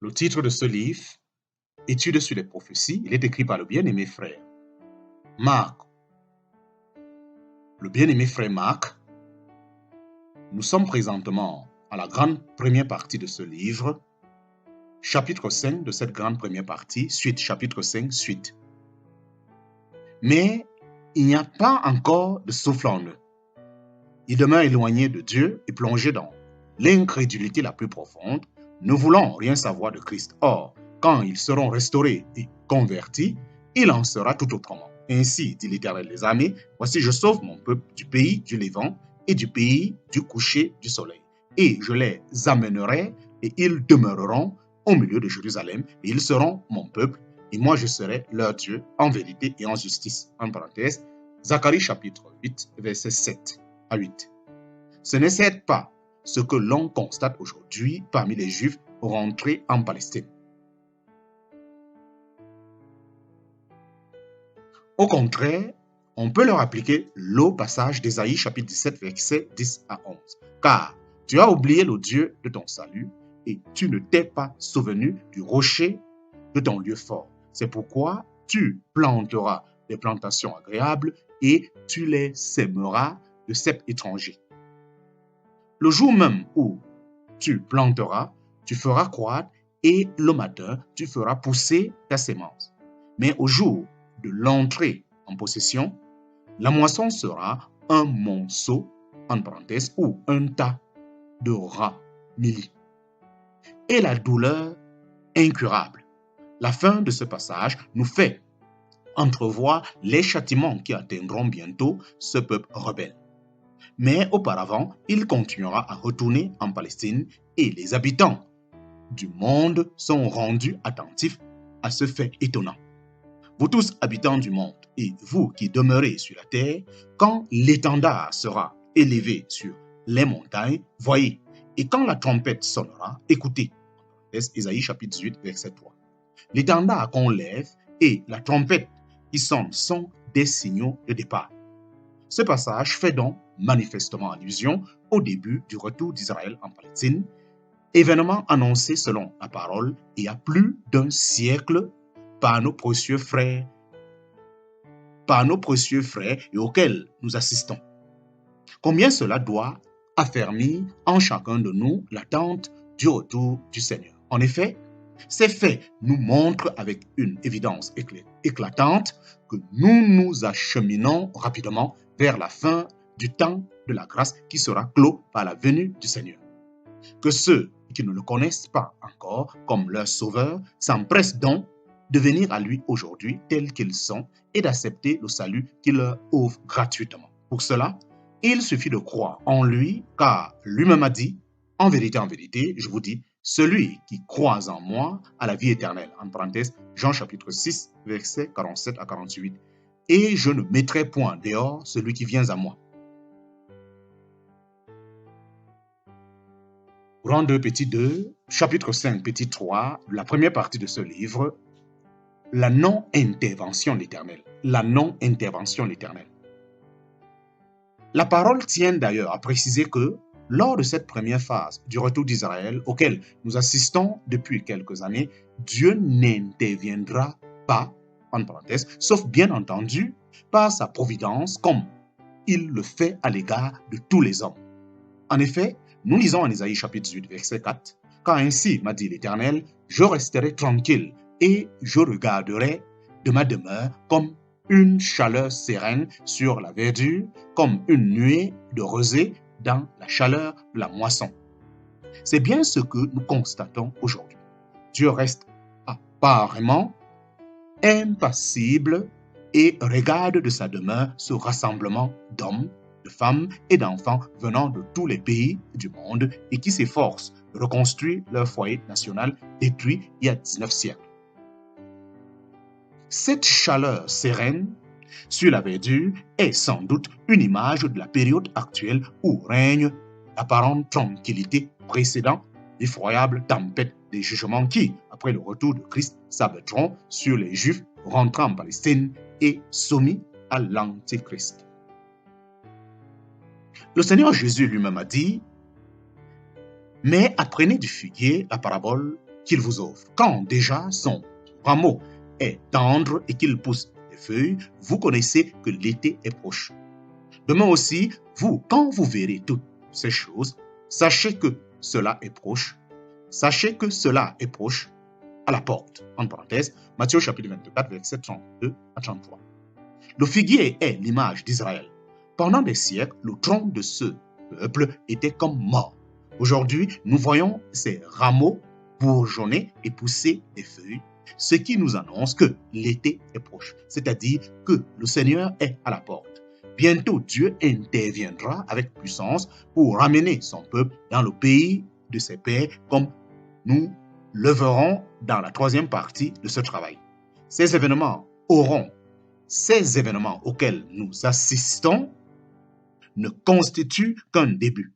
Le titre de ce livre, Études sur les prophéties, il est écrit par le bien-aimé frère Marc. Le bien-aimé frère Marc, nous sommes présentement à la grande première partie de ce livre, chapitre 5 de cette grande première partie, suite, chapitre 5, suite. Mais il n'y a pas encore de souffle en eux. Ils demeurent éloignés de Dieu et plongés dans l'incrédulité la plus profonde, ne voulant rien savoir de Christ. Or, quand ils seront restaurés et convertis, il en sera tout autrement. Ainsi, dit l'Éternel des armées, voici je sauve mon peuple du pays du Levant et du pays du coucher du soleil. Et je les amènerai et ils demeureront au milieu de Jérusalem et ils seront mon peuple et moi je serai leur Dieu en vérité et en justice. En parenthèse, Zacharie chapitre 8, verset 7 à 8. Ce n'est certes pas ce que l'on constate aujourd'hui parmi les Juifs rentrés en Palestine. Au contraire, on peut leur appliquer le passage d'Ésaïe chapitre 17, versets 10 à 11. Car tu as oublié le Dieu de ton salut et tu ne t'es pas souvenu du rocher de ton lieu fort. C'est pourquoi tu planteras des plantations agréables et tu les sèmeras de cèpes étrangers. Le jour même où tu planteras, tu feras croître et le matin, tu feras pousser ta sémence. Mais au jour de l'entrée en possession, la moisson sera un monceau, en parenthèse, ou un tas de rats mili. Et la douleur incurable. La fin de ce passage nous fait entrevoir les châtiments qui atteindront bientôt ce peuple rebelle. Mais auparavant, il continuera à retourner en Palestine et les habitants du monde sont rendus attentifs à ce fait étonnant. Vous tous habitants du monde et vous qui demeurez sur la terre, quand l'étendard sera élevé sur les montagnes, voyez, et quand la trompette sonnera, écoutez. Ésaïe chapitre 18, verset 3. L'étendard qu'on lève et la trompette qui sonne sont des signaux de départ. Ce passage fait donc manifestement allusion au début du retour d'Israël en Palestine, événement annoncé selon la parole il y a plus d'un siècle par nos précieux frères et auxquels nous assistons. Combien cela doit affermir en chacun de nous l'attente du retour du Seigneur. En effet, ces faits nous montrent avec une évidence éclatante que nous nous acheminons rapidement vers la fin du temps de la grâce qui sera clos par la venue du Seigneur. Que ceux qui ne le connaissent pas encore comme leur sauveur s'empressent donc de venir à lui aujourd'hui tels qu'ils sont et d'accepter le salut qu'il leur offre gratuitement. Pour cela, il suffit de croire en lui, car lui-même a dit, en vérité, je vous dis, celui qui croit en moi a la vie éternelle. En parenthèse, Jean chapitre 6, versets 47 à 48. Et je ne mettrai point dehors celui qui vient à moi. Grand 2, petit 2, chapitre 5, petit 3, la première partie de ce livre, la non-intervention de l'Éternel. La non-intervention de l'Éternel. La parole tient d'ailleurs à préciser que lors de cette première phase du retour d'Israël, auquel nous assistons depuis quelques années, Dieu n'interviendra pas, en parenthèse, sauf bien entendu par sa providence, comme il le fait à l'égard de tous les hommes. En effet, nous lisons en Ésaïe chapitre 18, verset 4, « Car ainsi m'a dit l'Éternel, je resterai tranquille et je regarderai de ma demeure comme une chaleur sereine sur la verdure, comme une nuée de rosée dans la chaleur de la moisson. » C'est bien ce que nous constatons aujourd'hui. Dieu reste apparemment impassible et regarde de sa demeure ce rassemblement d'hommes, de femmes et d'enfants venant de tous les pays du monde et qui s'efforcent de reconstruire leur foyer national détruit il y a 19 siècles. Cette chaleur sereine sur la verdure est sans doute une image de la période actuelle où règne l'apparente tranquillité précédant l'effroyable tempête des jugements qui, après le retour de Christ, s'abattront sur les Juifs rentrant en Palestine et soumis à l'Antichrist. Le Seigneur Jésus lui-même a dit « Mais apprenez du figuier la parabole qu'il vous offre. Quand déjà son rameau est tendre et qu'il pousse des feuilles, vous connaissez que l'été est proche. Demain aussi, vous, quand vous verrez toutes ces choses, sachez que cela est proche. Sachez que cela est proche à la porte. En parenthèse, Matthieu chapitre 24, versets 32 à 33. Le figuier est l'image d'Israël. Pendant des siècles, le tronc de ce peuple était comme mort. Aujourd'hui, nous voyons ces rameaux bourgeonner et pousser des feuilles, ce qui nous annonce que l'été est proche, c'est-à-dire que le Seigneur est à la porte. Bientôt, Dieu interviendra avec puissance pour ramener son peuple dans le pays de ses pères, comme nous le verrons dans la troisième partie de ce travail. Ces événements auxquels nous assistons ne constituent qu'un début.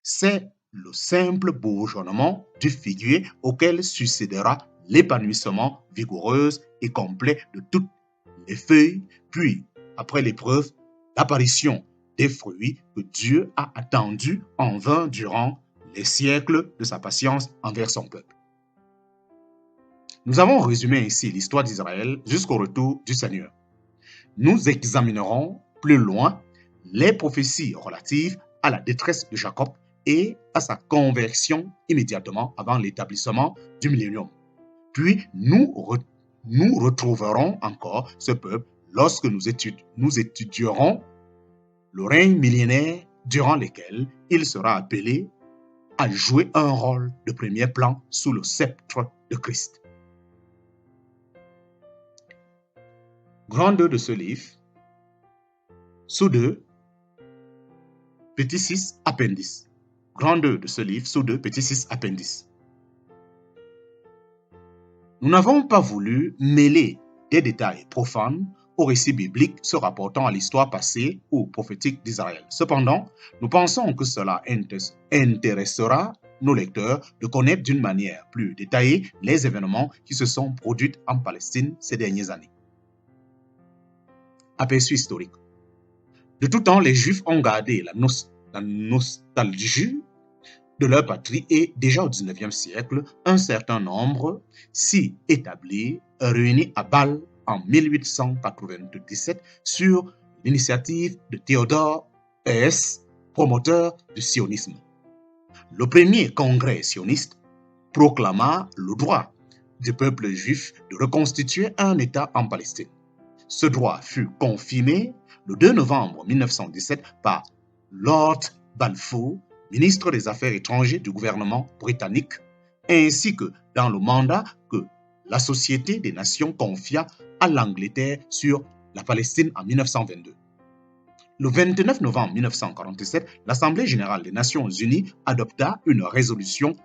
C'est le simple bourgeonnement du figuier auquel succédera l'épanouissement vigoureux et complet de toutes les feuilles, puis, après l'épreuve, l'apparition des fruits que Dieu a attendus en vain durant les siècles de sa patience envers son peuple. Nous avons résumé ainsi l'histoire d'Israël jusqu'au retour du Seigneur. Nous examinerons plus loin les prophéties relatives à la détresse de Jacob et à sa conversion immédiatement avant l'établissement du millénium. Puis nous retrouverons encore ce peuple lorsque nous étudierons le règne millénaire durant lequel il sera appelé à jouer un rôle de premier plan sous le sceptre de Christ. Grand 2 de ce livre, sous 2, petit 6, appendice. Grand 2 de ce livre, sous 2, petit 6, appendice. Nous n'avons pas voulu mêler des détails profanes au récit biblique se rapportant à l'histoire passée ou prophétique d'Israël. Cependant, nous pensons que cela intéressera nos lecteurs de connaître d'une manière plus détaillée les événements qui se sont produits en Palestine ces dernières années. Aperçu historique. De tout temps, les Juifs ont gardé la nostalgie de leur patrie et déjà au XIXe siècle, un certain nombre s'y établit, réunis à Bâle en 1897 sur l'initiative de Théodore Herzl, promoteur du sionisme. Le premier congrès sioniste proclama le droit du peuple juif de reconstituer un État en Palestine. Ce droit fut confirmé le 2 novembre 1917 par Lord Balfour, ministre des Affaires étrangères du gouvernement britannique, ainsi que dans le mandat que la Société des Nations confia à l'Angleterre sur la Palestine en 1922. Le 29 novembre 1947, l'Assemblée générale des Nations unies adopta une résolution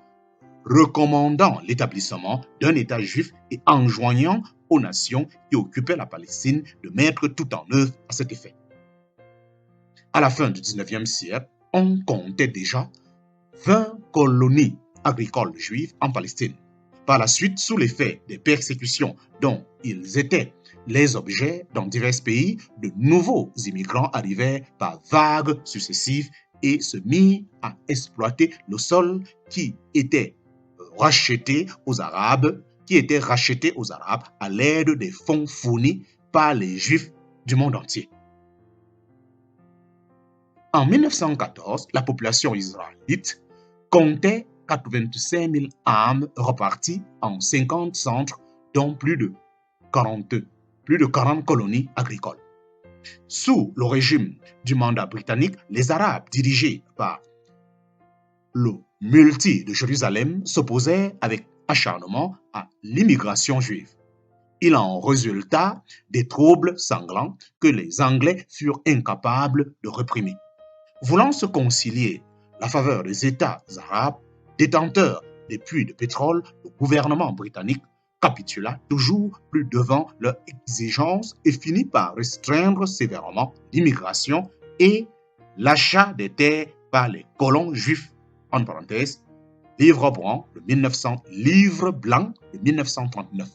recommandant l'établissement d'un État juif et enjoignant aux nations qui occupaient la Palestine de mettre tout en œuvre à cet effet. À la fin du XIXe siècle, on comptait déjà 20 colonies agricoles juives en Palestine. Par la suite, sous l'effet des persécutions dont ils étaient les objets dans divers pays, de nouveaux immigrants arrivèrent par vagues successives et se mirent à exploiter le sol qui était racheté aux Arabes à l'aide des fonds fournis par les Juifs du monde entier. En 1914, la population israélite comptait 85 000 âmes reparties en 50 centres, dont plus de 40 colonies agricoles. Sous le régime du mandat britannique, les Arabes dirigés par le multi de Jérusalem s'opposaient avec acharnement à l'immigration juive. Il en résulta des troubles sanglants que les Anglais furent incapables de réprimer. Voulant se concilier la faveur des États arabes, détenteurs des puits de pétrole, le gouvernement britannique capitula toujours plus devant leurs exigences et finit par restreindre sévèrement l'immigration et l'achat des terres par les colons juifs. En parenthèse, livre blanc de 1939.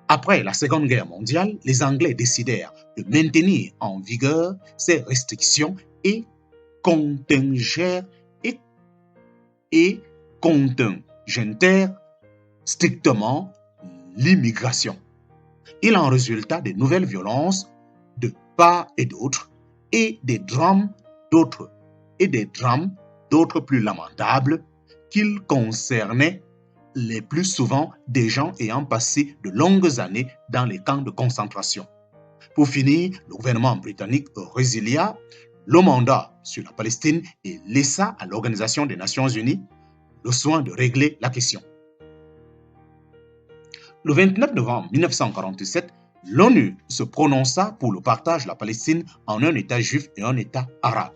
Après la Seconde Guerre mondiale, les Anglais décidèrent de maintenir en vigueur ces restrictions et contingentèrent strictement l'immigration. Il en résulta de nouvelles violences de part et d'autre et des drames d'autres plus lamentables qu'ils concernaient les plus souvent des gens ayant passé de longues années dans les camps de concentration. Pour finir, le gouvernement britannique résilia le mandat sur la Palestine et laissa à l'Organisation des Nations Unies le soin de régler la question. Le 29 novembre 1947, l'ONU se prononça pour le partage de la Palestine en un État juif et un État arabe,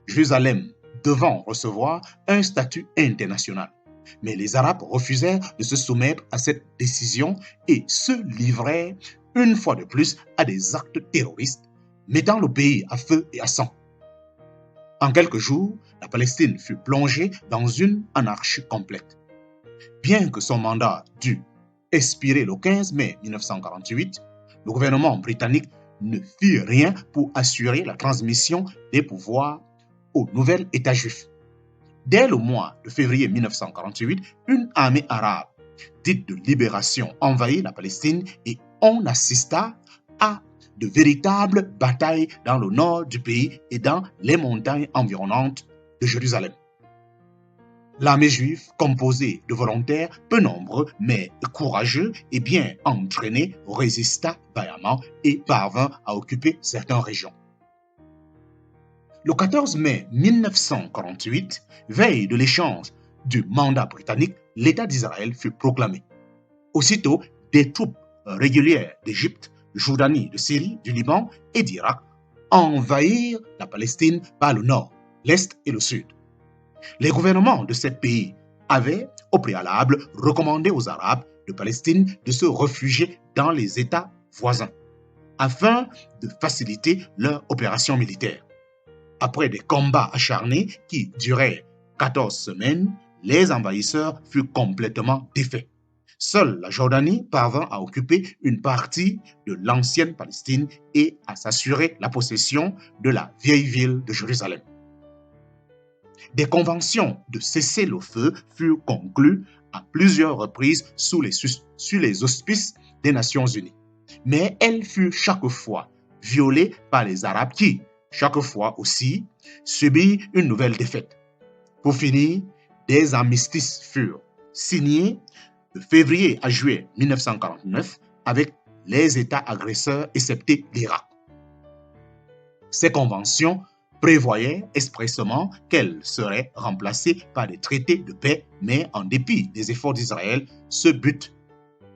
Jérusalem devant recevoir un statut international. Mais les Arabes refusèrent de se soumettre à cette décision et se livrèrent une fois de plus à des actes terroristes, mettant le pays à feu et à sang. En quelques jours, la Palestine fut plongée dans une anarchie complète. Bien que son mandat dût expirer le 15 mai 1948, le gouvernement britannique ne fit rien pour assurer la transmission des pouvoirs au nouvel État juif. Dès le mois de février 1948, une armée arabe dite de libération envahit la Palestine et on assista à de véritables batailles dans le nord du pays et dans les montagnes environnantes de Jérusalem. L'armée juive, composée de volontaires peu nombreux mais courageux et bien entraînés, résista vaillamment et parvint à occuper certaines régions. Le 14 mai 1948, veille de l'échange du mandat britannique, l'État d'Israël fut proclamé. Aussitôt, des troupes régulières d'Égypte, de Jordanie, de Syrie, du Liban et d'Irak envahirent la Palestine par le nord, l'est et le sud. Les gouvernements de ces pays avaient, au préalable, recommandé aux Arabes de Palestine de se réfugier dans les États voisins, afin de faciliter leur opération militaire. Après des combats acharnés qui duraient 14 semaines, les envahisseurs furent complètement défaits. Seule la Jordanie parvint à occuper une partie de l'ancienne Palestine et à s'assurer la possession de la vieille ville de Jérusalem. Des conventions de cessez-le-feu furent conclues à plusieurs reprises sous les auspices des Nations Unies. Mais elles furent chaque fois violées par les Arabes qui, chaque fois aussi, subirent une nouvelle défaite. Pour finir, des armistices furent signés de février à juillet 1949 avec les États agresseurs excepté l'Irak. Ces conventions prévoyaient expressément qu'elles seraient remplacées par des traités de paix, mais en dépit des efforts d'Israël, ce but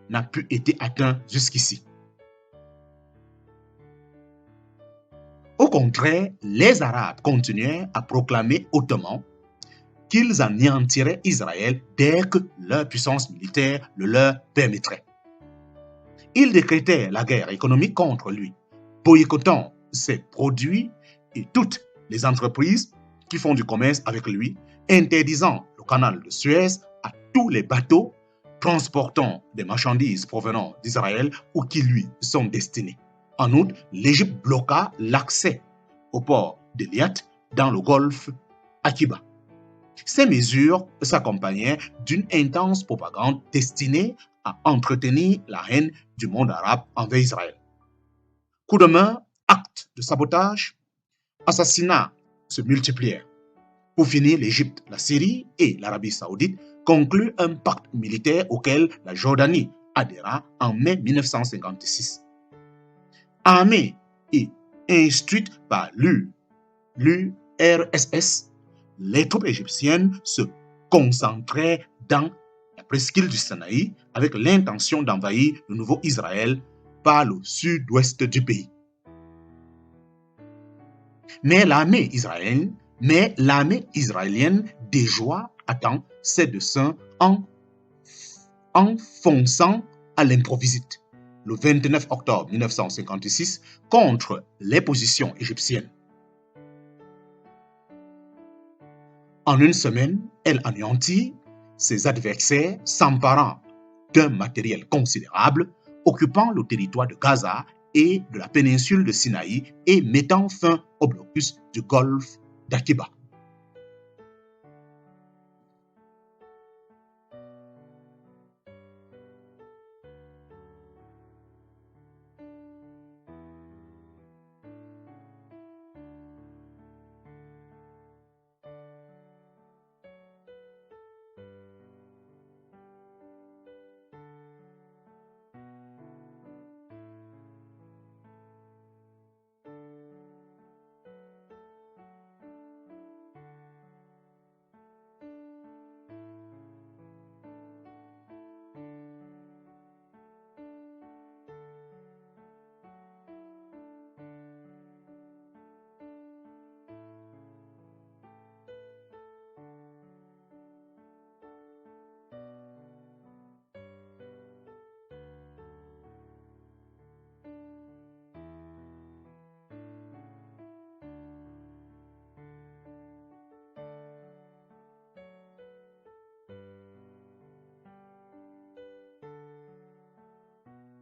n'a pu être atteint jusqu'ici. Au contraire, les Arabes continuèrent à proclamer hautement qu'ils anéantiraient Israël dès que leur puissance militaire le leur permettrait. Ils décrétèrent la guerre économique contre lui, boycottant ses produits et toutes les entreprises qui font du commerce avec lui, interdisant le canal de Suez à tous les bateaux transportant des marchandises provenant d'Israël ou qui lui sont destinées. En outre, l'Égypte bloqua l'accès au port d'Eliat dans le golfe Akiba. Ces mesures s'accompagnaient d'une intense propagande destinée à entretenir la haine du monde arabe envers Israël. Coups de main, actes de sabotage, assassinats se multiplièrent. Pour finir, l'Égypte, la Syrie et l'Arabie saoudite concluent un pacte militaire auquel la Jordanie adhéra en mai 1956. Armée et instruite par l'URSS, les troupes égyptiennes se concentraient dans la presqu'île du Sinaï avec l'intention d'envahir le nouveau Israël par le sud-ouest du pays. Mais l'armée israélienne déjoua à temps ses desseins en fonçant à l'improviste le 29 octobre 1956 contre les positions égyptiennes. En une semaine, elle anéantit ses adversaires, s'emparant d'un matériel considérable, occupant le territoire de Gaza et de la péninsule de Sinaï et mettant fin au blocus du golfe d'Akiba.